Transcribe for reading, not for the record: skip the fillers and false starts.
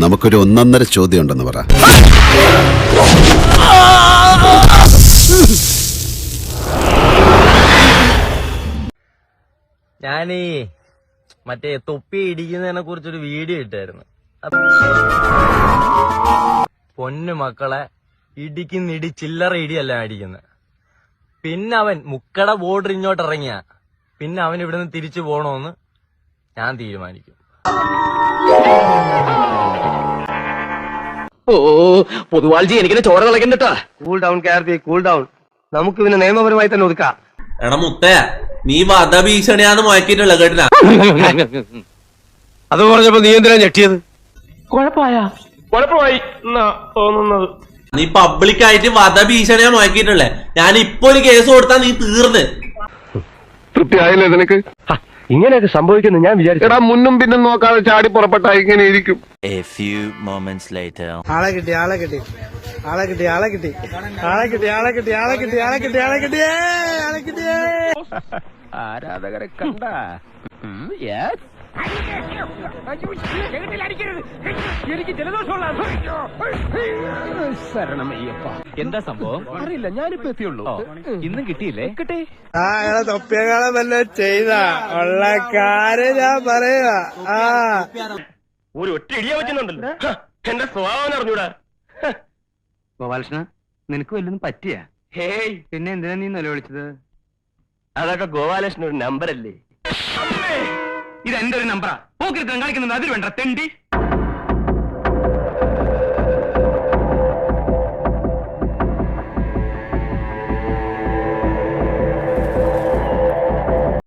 നമുക്കൊരു ഒന്നൊന്നര ചോദ്യം ഉണ്ടെന്ന് പറ. ഞാനീ മറ്റേ തൊപ്പി ഇടിക്കുന്നതിനെ കുറിച്ചൊരു വീഡിയോ ഇട്ടായിരുന്നു. പൊന്നു മക്കളെ, ഇടിക്കുന്നിടി ചില്ലറ ഇടിയല്ല അടിക്കുന്നത്. പിന്നെ അവൻ മുക്കട ബോർഡർ ഇങ്ങോട്ട് ഇറങ്ങിയ പിന്നെ അവൻ ഇവിടുന്ന് തിരിച്ചു പോണോന്ന് ഞാൻ തീരുമാനിക്കും. ഓ പൊതുവാൾജി എനിക്കിനെ ചോര കളക്കണ്ടട്ടാ. Cool down Karthi, cool down. നമുക്ക് പിന്നെ നിയമപരമായി തന്നെ ഒതുക്കാം. എടാ മുത്തേ, നീ വധഭീഷണിയാന്ന് മുഴക്കിയിട്ടുള്ള കേട്ടില്ല? അത് പറഞ്ഞപ്പോ നീ എന്തിനാ ഞെട്ടിയത്? കുഴപ്പമായി എന്നാ തോന്നുന്നത്. നീ പബ്ലിക്കായിട്ട് വധഭീഷണിയാ മുഴക്കിയിട്ടുള്ളേ. ഞാൻ ഇപ്പൊ ഒരു കേസ് കൊടുത്താ നീ തീർന്ന്. തൃപ്തിയായില്ലേ നിനക്ക്? ഇങ്ങനെയൊക്കെ സംഭവിക്കുന്നു ഞാൻ വിചാരിച്ചു. എടാ, മുന്നും പിന്നും നോക്കാതെ ചാടി പുറപ്പെട്ട ഇങ്ങനെ ഇരിക്കും. ആളെ കിട്ടി. ആരാധകരെ കണ്ട എനിക്ക് ജലദോഷമുള്ള ശരണമയ്യപ്പ. എന്താ സംഭവം അറിയില്ല, ഞാനിപ്പോ എത്തിയുള്ളൂ. ഇന്നും കിട്ടിയില്ലേ? കിട്ടി. തൊപ്പിയകളെ വല്ല ചെയ്ത ഉള്ള കാര്യം ഞാൻ പറയുക. ഒരു ഒറ്റ ഇടിയ പറ്റുന്നുണ്ടല്ലോ. എന്റെ സ്വഭാവം അറിഞ്ഞൂടാ. ഗോപാലകൃഷ്ണ, നിനക്ക് വല്ലതും പറ്റിയ? ഹേയ്, പിന്നെ എന്തിനാ നീ നിലവിളിച്ചത്? അതൊക്കെ ഗോപാലകൃഷ്ണൻ ഒരു നമ്പറല്ലേ? ഇത് എന്റെ ഒരു നമ്പറാ. പോക്കിരുത്തം കളിക്കുന്നത് അതിൽ വേണ്ട തെണ്ടി.